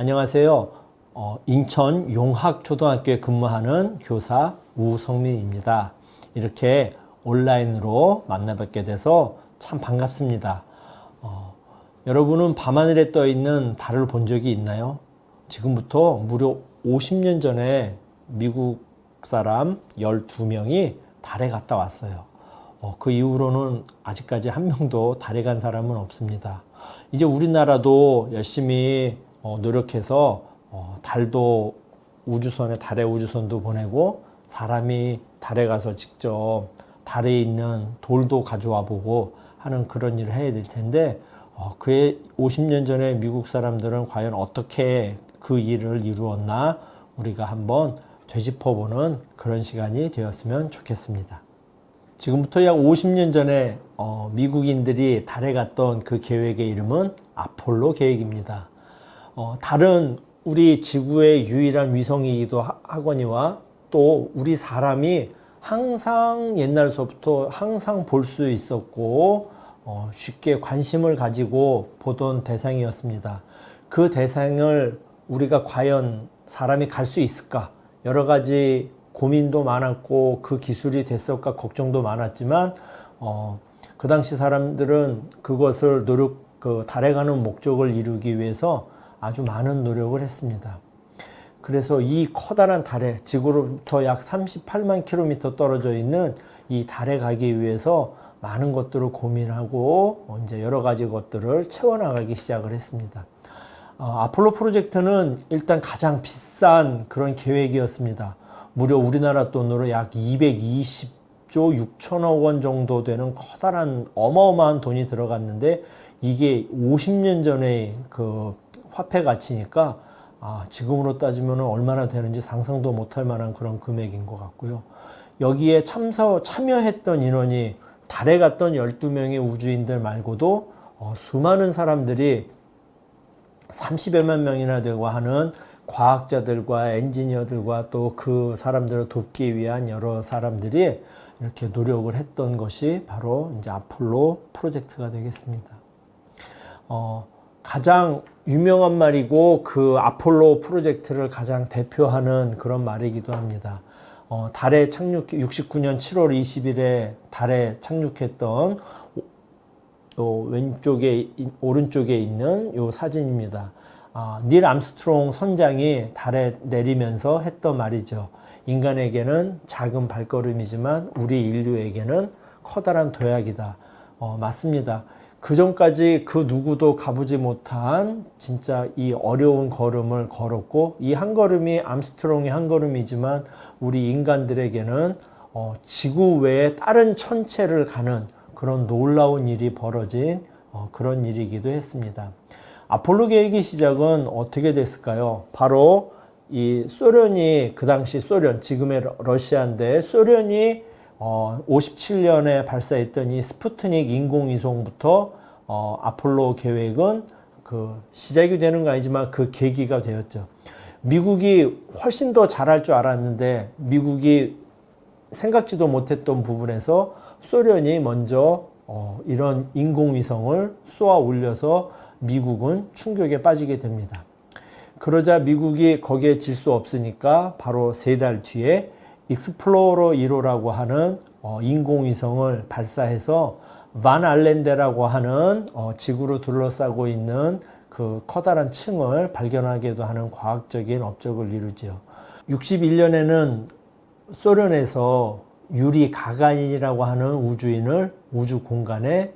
안녕하세요. 인천 용학초등학교에 근무하는 교사 우성민입니다. 이렇게 온라인으로 만나뵙게 돼서 참 반갑습니다. 여러분은 밤하늘에 떠 있는 달을 본 적이 있나요? 지금부터 무려 50년 전에 미국 사람 12명이 달에 갔다 왔어요. 그 이후로는 아직까지 한 명도 달에 간 사람은 없습니다. 이제 우리나라도 열심히 노력해서 달도 우주선에 달에 우주선도 보내고 사람이 달에 가서 직접 달에 있는 돌도 가져와 보고 하는 그런 일을 해야 될 텐데 그의 50년 전에 미국 사람들은 과연 어떻게 그 일을 이루었나 우리가 한번 되짚어보는 그런 시간이 되었으면 좋겠습니다. 지금부터 약 50년 전에 미국인들이 달에 갔던 그 계획의 이름은 아폴로 계획입니다. 달은 우리 지구의 유일한 위성이기도 하거니와 또 우리 사람이 항상 옛날서부터 항상 볼 수 있었고 쉽게 관심을 가지고 보던 대상이었습니다. 그 대상을 우리가 과연 사람이 갈 수 있을까? 여러 가지 고민도 많았고 그 기술이 됐을까 걱정도 많았지만 그 당시 사람들은 그것을 달에 가는 목적을 이루기 위해서 아주 많은 노력을 했습니다. 그래서 이 커다란 달에 지구로부터 약 38만 킬로미터 떨어져 있는 이 달에 가기 위해서 많은 것들을 고민하고 이제 여러 가지 것들을 채워나가기 시작을 했습니다. 아폴로 프로젝트는 일단 가장 비싼 그런 계획이었습니다. 무려 우리나라 돈으로 약 220조 6천억 원 정도 되는 커다란 어마어마한 돈이 들어갔는데 이게 50년 전에 그 화폐 가치니까 지금으로 따지면 얼마나 되는지 상상도 못할 만한 그런 금액인 것 같고요. 여기에 참여했던 인원이 달에 갔던 12명의 우주인들 말고도 수많은 사람들이 30여만 명이나 되고 하는 과학자들과 엔지니어들과 또 그 사람들을 돕기 위한 여러 사람들이 이렇게 노력을 했던 것이 바로 이제 아폴로 프로젝트가 되겠습니다. 가장 유명한 말이고 그 아폴로 프로젝트를 가장 대표하는 그런 말이기도 합니다. 달에 69년 7월 20일에 달에 착륙했던 오른쪽에 있는 요 사진입니다. 닐 암스트롱 선장이 달에 내리면서 했던 말이죠. 인간에게는 작은 발걸음이지만 우리 인류에게는 커다란 도약이다. 맞습니다. 그 전까지 그 누구도 가보지 못한 진짜 이 어려운 걸음을 걸었고 이 한 걸음이 암스트롱의 한 걸음이지만 우리 인간들에게는 지구 외에 다른 천체를 가는 그런 놀라운 일이 벌어진 그런 일이기도 했습니다. 아폴로 계획의 시작은 어떻게 됐을까요? 바로 이 소련이 그 당시 지금의 러시아인데 소련이 57년에 발사했던 이 스푸트닉 인공위성부터 아폴로 계획은 그 시작이 되는 거 아니지만 그 계기가 되었죠. 미국이 훨씬 더 잘할 줄 알았는데 미국이 생각지도 못했던 부분에서 소련이 먼저 이런 인공위성을 쏘아 올려서 미국은 충격에 빠지게 됩니다. 그러자 미국이 거기에 질 수 없으니까 바로 3달 뒤에 익스플로러 1호라고 하는 인공위성을 발사해서 반 알렌데라고 하는 지구를 둘러싸고 있는 그 커다란 층을 발견하기도 하는 과학적인 업적을 이루죠. 61년에는 소련에서 유리 가가린이라고 하는 우주인을 우주 공간에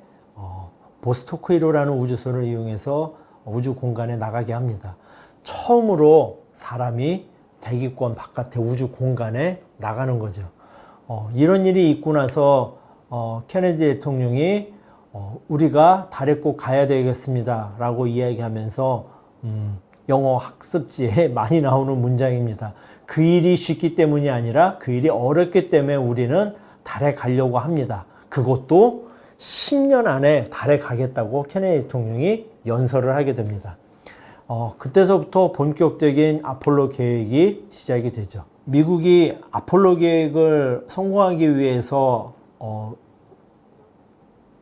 보스토크 1호라는 우주선을 이용해서 우주 공간에 나가게 합니다. 처음으로 사람이 대기권 바깥에 우주 공간에 나가는 거죠. 이런 일이 있고 나서 케네디 대통령이 우리가 달에 꼭 가야 되겠습니다 라고 이야기하면서 영어 학습지에 많이 나오는 문장입니다. 그 일이 쉽기 때문이 아니라 그 일이 어렵기 때문에 우리는 달에 가려고 합니다. 그것도 10년 안에 달에 가겠다고 케네디 대통령이 연설을 하게 됩니다. 그때서부터 본격적인 아폴로 계획이 시작이 되죠. 미국이 아폴로 계획을 성공하기 위해서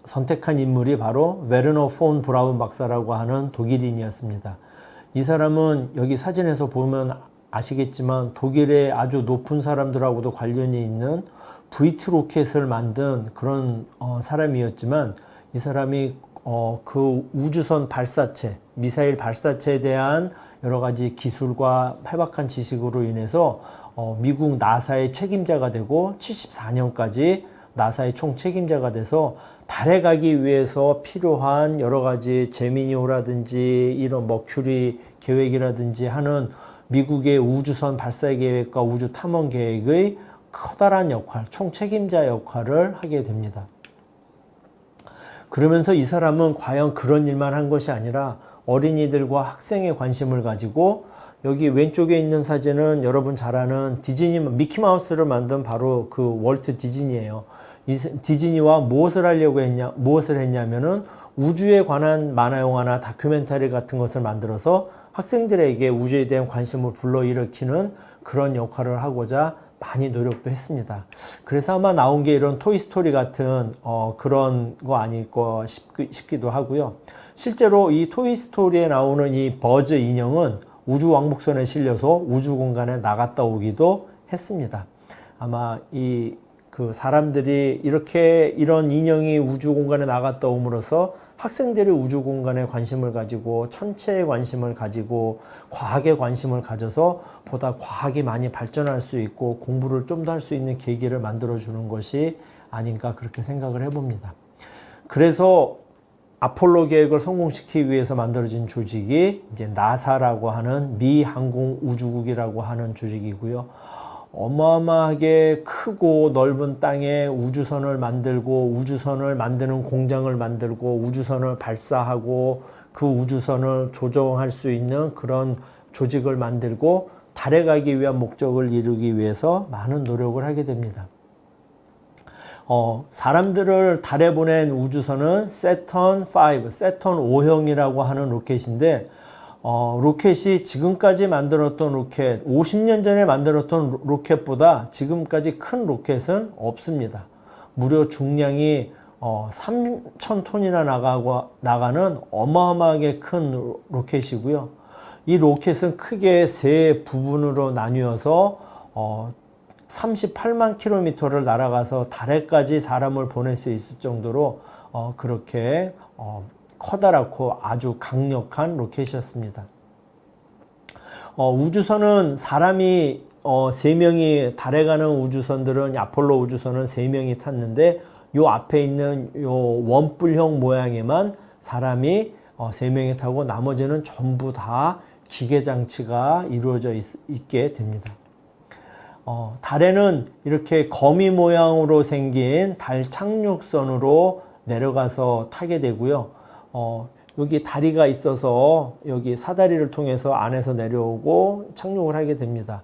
선택한 인물이 바로 베르너 폰 브라운 박사라고 하는 독일인이었습니다. 이 사람은 여기 사진에서 보면 아시겠지만 독일의 아주 높은 사람들하고도 관련이 있는 V2 로켓을 만든 그런 사람이었지만, 이 사람이 그 우주선 발사체, 미사일 발사체에 대한 여러 가지 기술과 해박한 지식으로 인해서 미국 나사의 책임자가 되고 74년까지 나사의 총 책임자가 돼서 달에 가기 위해서 필요한 여러 가지 제미니호라든지 이런 머큐리 계획이라든지 하는 미국의 우주선 발사 계획과 우주 탐험 계획의 커다란 역할, 총 책임자 역할을 하게 됩니다. 그러면서 이 사람은 과연 그런 일만 한 것이 아니라 어린이들과 학생에 관심을 가지고, 여기 왼쪽에 있는 사진은 여러분 잘 아는 디즈니 미키마우스를 만든 바로 그 월트 디즈니예요. 이 디즈니와 무엇을 했냐면은 우주에 관한 만화 영화나 다큐멘터리 같은 것을 만들어서 학생들에게 우주에 대한 관심을 불러일으키는 그런 역할을 하고자 많이 노력도 했습니다. 그래서 아마 나온 게 이런 토이스토리 같은 그런 거 아닐까 싶기도 하고요. 실제로 이 토이스토리에 나오는 이 버즈 인형은 우주 왕복선에 실려서 우주 공간에 나갔다 오기도 했습니다. 아마 그 사람들이 이런 인형이 우주 공간에 나갔다 옴으로써 학생들이 우주 공간에 관심을 가지고 천체에 관심을 가지고 과학에 관심을 가져서 보다 과학이 많이 발전할 수 있고 공부를 좀 더 할 수 있는 계기를 만들어 주는 것이 아닌가, 그렇게 생각을 해봅니다. 그래서 아폴로 계획을 성공시키기 위해서 만들어진 조직이 이제 나사라고 하는 미 항공우주국이라고 하는 조직이고요. 어마어마하게 크고 넓은 땅에 우주선을 만들고, 우주선을 만드는 공장을 만들고, 우주선을 발사하고 그 우주선을 조종할 수 있는 그런 조직을 만들고 달에 가기 위한 목적을 이루기 위해서 많은 노력을 하게 됩니다. 사람들을 달에 보낸 우주선은 세턴 5, 세턴 5형이라고 하는 로켓인데, 로켓이 지금까지 만들었던 로켓, 50년 전에 만들었던 로켓보다 지금까지 큰 로켓은 없습니다. 무려 중량이 3,000톤이나 나가는 어마어마하게 큰 로켓이고요. 이 로켓은 크게 세 부분으로 나뉘어서 38만 킬로미터를 날아가서 달에까지 사람을 보낼 수 있을 정도로 그렇게 커다랗고 아주 강력한 로켓이었습니다. 우주선은 사람이 3명이 달에 가는 우주선들은, 아폴로 우주선은 3명이 tas는데 요 앞에 있는 요 원뿔형 모양에만 사람이 3명이 타고 나머지는 전부 다 기계 장치가 이루어져 있게 됩니다. 달에는 이렇게 거미 모양으로 생긴 달 착륙선으로 내려가서 타게 되고요. 여기 다리가 있어서 여기 사다리를 통해서 안에서 내려오고 착륙을 하게 됩니다.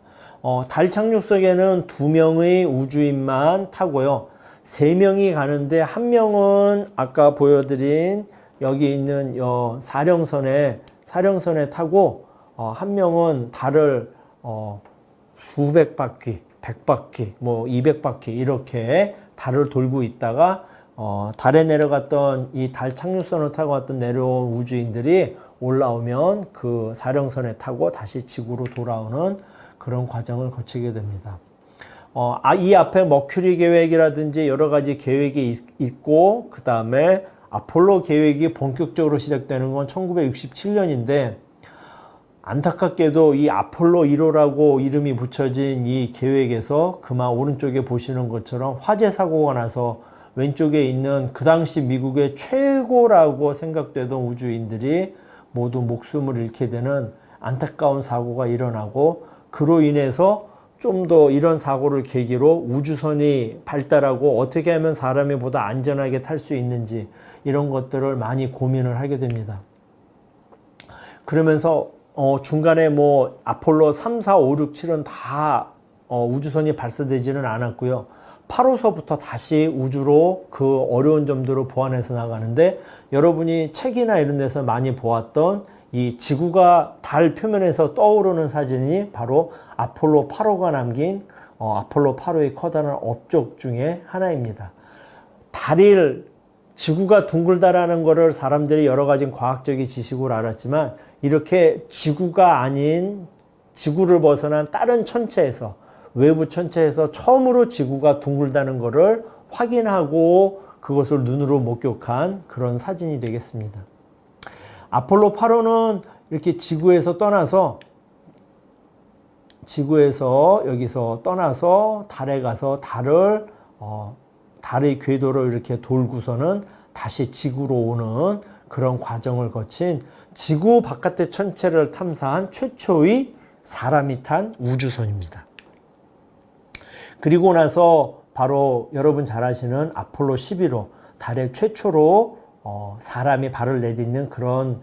달 착륙석에는 2명의 우주인만 타고요. 3명이 가는데 1명은 아까 보여드린 여기 있는 사령선에 타고 1명은 달을 수백 바퀴, 100바퀴, 200바퀴 이렇게 달을 돌고 있다가 달에 내려갔던 이 달 착륙선을 타고 왔던 내려온 우주인들이 올라오면 그 사령선에 타고 다시 지구로 돌아오는 그런 과정을 거치게 됩니다. 이 앞에 머큐리 계획이라든지 여러 가지 계획이 있고, 그 다음에 아폴로 계획이 본격적으로 시작되는 건 1967년인데 안타깝게도 이 아폴로 1호라고 이름이 붙여진 이 계획에서 그만 오른쪽에 보시는 것처럼 화재 사고가 나서 왼쪽에 있는 그 당시 미국의 최고라고 생각되던 우주인들이 모두 목숨을 잃게 되는 안타까운 사고가 일어나고, 그로 인해서 좀 더 이런 사고를 계기로 우주선이 발달하고 어떻게 하면 사람이 보다 안전하게 탈 수 있는지 이런 것들을 많이 고민을 하게 됩니다. 그러면서 중간에 아폴로 3, 4, 5, 6, 7은 다 우주선이 발사되지는 않았고요. 8호서부터 다시 우주로 그 어려운 점들을 보완해서 나가는데, 여러분이 책이나 이런 데서 많이 보았던 이 지구가 달 표면에서 떠오르는 사진이 바로 아폴로 8호가 남긴 아폴로 8호의 커다란 업적 중에 하나입니다. 지구가 둥글다라는 것을 사람들이 여러 가지 과학적인 지식으로 알았지만, 이렇게 지구가 아닌 지구를 벗어난 다른 천체에서 외부 천체에서 처음으로 지구가 둥글다는 것을 확인하고 그것을 눈으로 목격한 그런 사진이 되겠습니다. 아폴로 8호는 이렇게 지구에서 여기서 떠나서 달에 가서 달의 궤도를 이렇게 돌고서는 다시 지구로 오는 그런 과정을 거친 지구 바깥의 천체를 탐사한 최초의 사람이 탄 우주선입니다. 그리고 나서 바로 여러분 잘 아시는 아폴로 11호, 달에 최초로 사람이 발을 내딛는 그런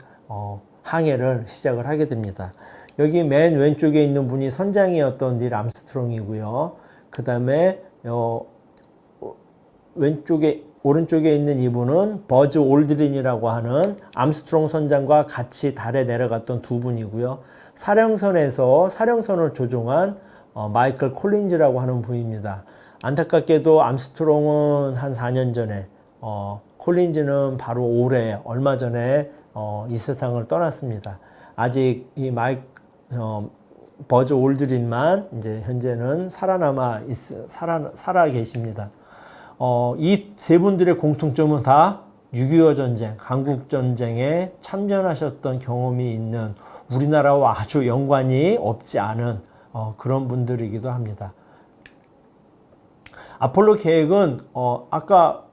항해를 시작을 하게 됩니다. 여기 맨 왼쪽에 있는 분이 선장이었던 닐 암스트롱이고요. 그 다음에 오른쪽에 있는 이분은 버즈 올드린이라고 하는 암스트롱 선장과 같이 달에 내려갔던 두 분이고요. 사령선을 조종한 마이클 콜린즈라고 하는 분입니다. 안타깝게도 암스트롱은 한 4년 전에, 콜린즈는 바로 얼마 전에 이 세상을 떠났습니다. 아직 이 버즈 올드린만 이제 현재는 살아 계십니다. 이 세 분들의 공통점은 다 6.25 전쟁, 한국 전쟁에 참전하셨던 경험이 있는 우리나라와 아주 연관이 없지 않은 그런 분들이기도 합니다. 아폴로 계획은 아까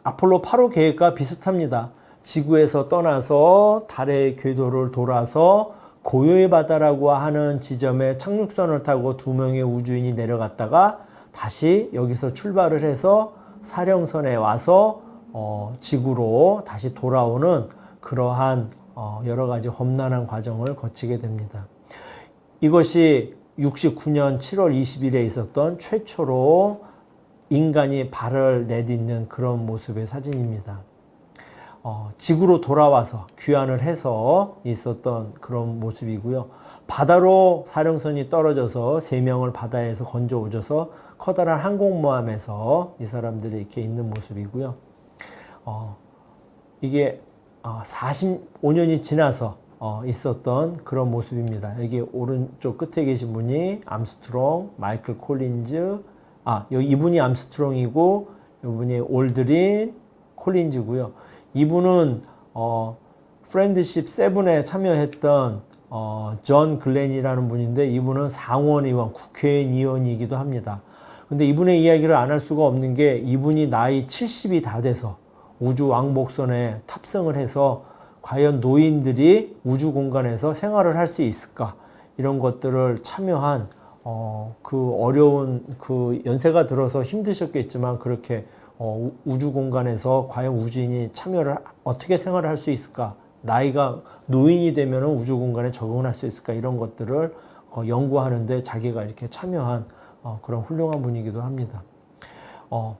아폴로 8호 계획과 비슷합니다. 지구에서 떠나서 달의 궤도를 돌아서 고요의 바다라고 하는 지점에 착륙선을 타고 2명의 우주인이 내려갔다가 다시 여기서 출발을 해서 사령선에 와서 지구로 다시 돌아오는 그러한 여러 가지 험난한 과정을 거치게 됩니다. 이것이 69년 7월 20일에 있었던 최초로 인간이 발을 내딛는 그런 모습의 사진입니다. 지구로 돌아와서 귀환을 해서 있었던 그런 모습이고요. 바다로 사령선이 떨어져서 3명을 바다에서 건져오셔서 커다란 항공모함에서 이 사람들이 이렇게 있는 모습이고요. 이게 45년이 지나서 있었던 그런 모습입니다. 여기 오른쪽 끝에 계신 분이 암스트롱, 마이클 콜린즈, 이분이 암스트롱이고 이분이 올드린, 콜린즈고요. 이분은 프렌드십 7에 참여했던 존 글렌이라는 분인데 이분은 상원의원, 국회의원 의원이기도 합니다. 근데 이분의 이야기를 안 할 수가 없는 게 이분이 나이 70이 다 돼서 우주 왕복선에 탑승을 해서 과연 노인들이 우주 공간에서 생활을 할 수 있을까? 이런 것들을 참여한 그 어려운 그 연세가 들어서 힘드셨겠지만 그렇게 우주 공간에서 과연 우주인이 참여를 어떻게 생활을 할 수 있을까? 나이가 노인이 되면 우주 공간에 적응을 할 수 있을까? 이런 것들을 연구하는데 자기가 이렇게 참여한 그런 훌륭한 분이기도 합니다.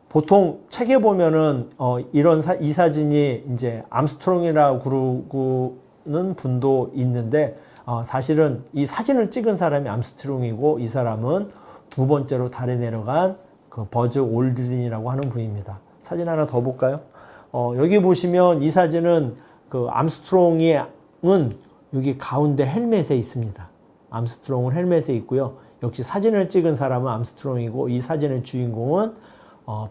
보통 책에 보면은 이 사진이 이제 암스트롱이라고 부르는 분도 있는데 사실은 이 사진을 찍은 사람이 암스트롱이고 이 사람은 두 번째로 달에 내려간 그 버즈 올드린이라고 하는 분입니다. 사진 하나 더 볼까요? 여기 보시면 이 사진은 그 암스트롱은 여기 가운데 헬멧에 있습니다. 암스트롱은 헬멧에 있고요. 역시 사진을 찍은 사람은 암스트롱이고 이 사진의 주인공은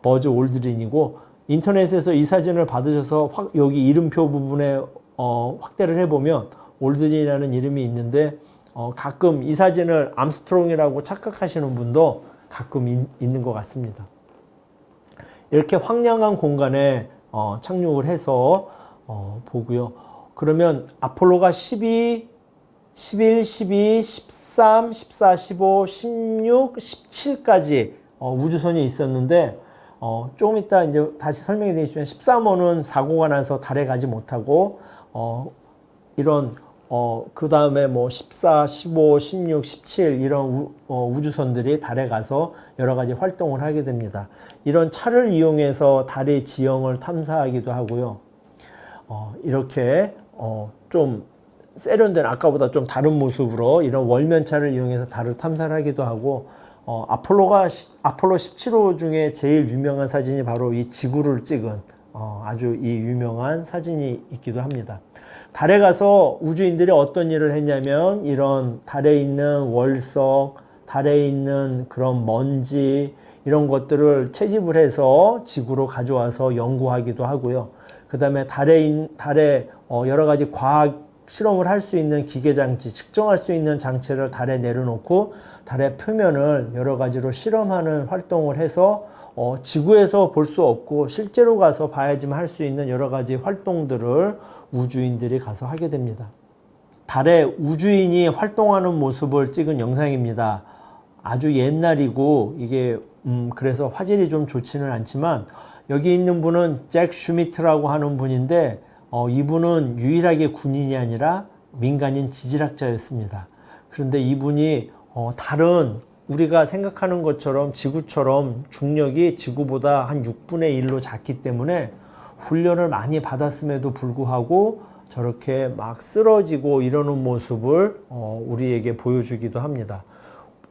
버즈 올드린이고 인터넷에서 이 사진을 받으셔서 여기 이름표 부분에 확대를 해보면 올드린이라는 이름이 있는데 가끔 이 사진을 암스트롱이라고 착각하시는 분도 가끔 있는 것 같습니다. 이렇게 황량한 공간에 착륙을 해서 보고요. 그러면 아폴로가 12, 11, 12, 13, 14, 15, 16, 17까지 우주선이 있었는데 조금 이따 이제 다시 설명이 되겠지만 13호는 사고가 나서 달에 가지 못하고 이런 그 다음에 뭐 14, 15, 16, 17 이런 우주선들이 달에 가서 여러 가지 활동을 하게 됩니다. 이런 차를 이용해서 달의 지형을 탐사하기도 하고요. 이렇게 좀 세련된 아까보다 좀 다른 모습으로 이런 월면차를 이용해서 달을 탐사를 하기도 하고 아폴로 17호 중에 제일 유명한 사진이 바로 이 지구를 찍은 아주 이 유명한 사진이 있기도 합니다. 달에 가서 우주인들이 어떤 일을 했냐면 이런 달에 있는 월석, 달에 있는 그런 먼지 이런 것들을 채집을 해서 지구로 가져와서 연구하기도 하고요. 그 다음에 달에 여러 가지 과학 실험을 할 수 있는 기계장치, 측정할 수 있는 장치를 달에 내려놓고 달의 표면을 여러 가지로 실험하는 활동을 해서 지구에서 볼 수 없고 실제로 가서 봐야지만 할 수 있는 여러 가지 활동들을 우주인들이 가서 하게 됩니다. 달에 우주인이 활동하는 모습을 찍은 영상입니다. 아주 옛날이고 이게 그래서 화질이 좀 좋지는 않지만 여기 있는 분은 잭 슈미트라고 하는 분인데 이분은 유일하게 군인이 아니라 민간인 지질학자였습니다. 그런데 이분이 달은 우리가 생각하는 것처럼 지구처럼 중력이 지구보다 한 6분의 1로 작기 때문에 훈련을 많이 받았음에도 불구하고 저렇게 막 쓰러지고 이러는 모습을 우리에게 보여주기도 합니다.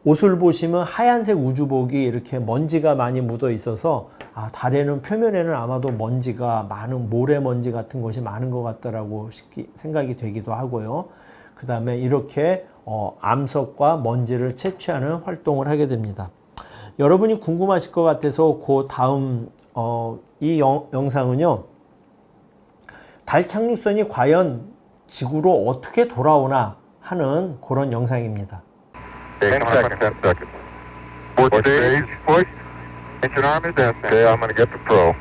옷을 보시면 하얀색 우주복이 이렇게 먼지가 많이 묻어 있어서 달에는 표면에는 아마도 먼지가 많은 모래먼지 같은 것이 많은 것 같다라고 생각이 되기도 하고요. 그 다음에 이렇게 암석과 먼지를 채취하는 활동을 하게 됩니다. 여러분이 궁금하실 것 같아서 그 다음 이 영상은요. 달 착륙선이 과연 지구로 어떻게 돌아오나 하는 그런 영상입니다. 10 seconds. 10 seconds. Fourth stage, push. Engine arm is destined. Okay, I'm going to get the pro.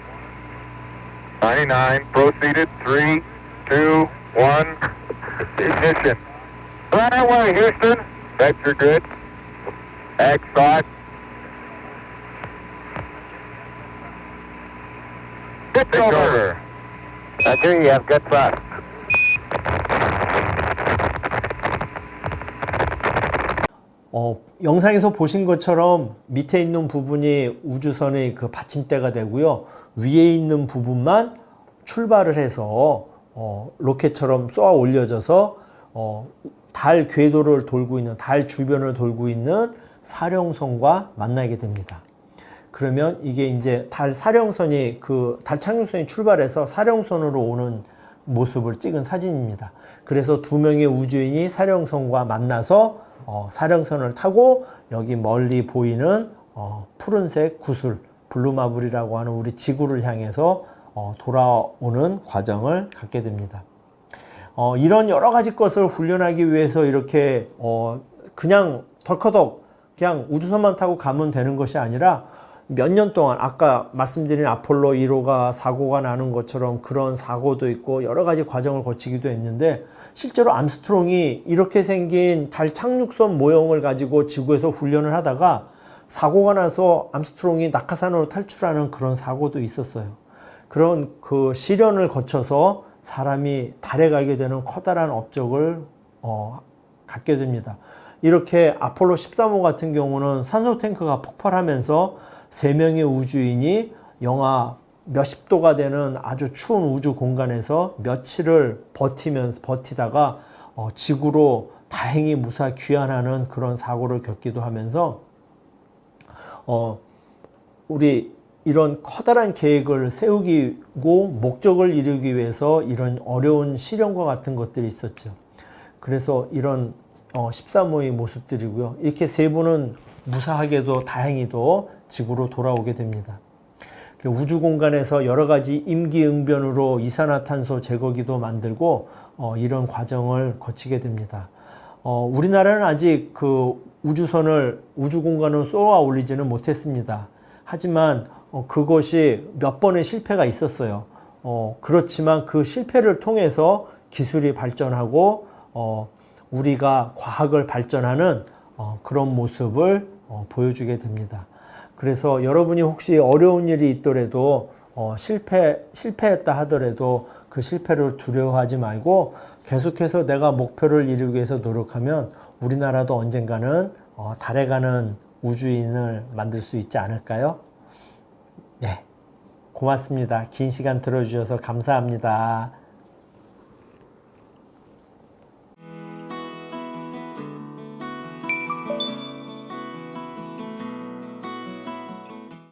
99, proceeded. 3, 2, 1. Ignition. Right away, Houston. Vector good. X-Thought. Pitch over. Vector, you have good thrust. 영상에서 보신 것처럼 밑에 있는 부분이 우주선의 그 받침대가 되고요. 위에 있는 부분만 출발을 해서 로켓처럼 쏘아 올려져서 달 궤도를 돌고 있는 달 주변을 돌고 있는 사령선과 만나게 됩니다. 그러면 이게 이제 달 사령선이 달 착륙선이 출발해서 사령선으로 오는 모습을 찍은 사진입니다. 그래서 두 명의 우주인이 사령선과 만나서 사령선을 타고 여기 멀리 보이는 푸른색 구슬 블루마블이라고 하는 우리 지구를 향해서 돌아오는 과정을 갖게 됩니다. 이런 여러 가지 것을 훈련하기 위해서 이렇게 그냥 덜커덕 그냥 우주선만 타고 가면 되는 것이 아니라 몇 년 동안 아까 말씀드린 아폴로 1호가 사고가 나는 것처럼 그런 사고도 있고 여러 가지 과정을 거치기도 했는데 실제로 암스트롱이 이렇게 생긴 달 착륙선 모형을 가지고 지구에서 훈련을 하다가 사고가 나서 암스트롱이 낙하산으로 탈출하는 그런 사고도 있었어요. 그런 그 시련을 거쳐서 사람이 달에 가게 되는 커다란 업적을 갖게 됩니다. 이렇게 아폴로 13호 같은 경우는 산소 탱크가 폭발하면서 3명의 우주인이 영하 몇십 도가 되는 아주 추운 우주 공간에서 며칠을 버티다가 지구로 다행히 무사 귀환하는 그런 사고를 겪기도 하면서 우리 이런 커다란 계획을 세우고 목적을 이루기 위해서 이런 어려운 시련과 같은 것들이 있었죠. 그래서 이런 13호의 모습들이고요. 이렇게 세 분은 무사하게도 다행히도 지구로 돌아오게 됩니다. 우주 공간에서 여러 가지 임기응변으로 이산화탄소 제거기도 만들고 이런 과정을 거치게 됩니다. 우리나라는 아직 그 우주선을 우주 공간으로 쏘아 올리지는 못했습니다. 하지만 그것이 몇 번의 실패가 있었어요. 그렇지만 그 실패를 통해서 기술이 발전하고 우리가 과학을 발전하는 그런 모습을 보여주게 됩니다. 그래서 여러분이 혹시 어려운 일이 있더라도 실패했다 하더라도 그 실패를 두려워하지 말고 계속해서 내가 목표를 이루기 위해서 노력하면 우리나라도 언젠가는 달에 가는 우주인을 만들 수 있지 않을까요? 네, 고맙습니다. 긴 시간 들어주셔서 감사합니다.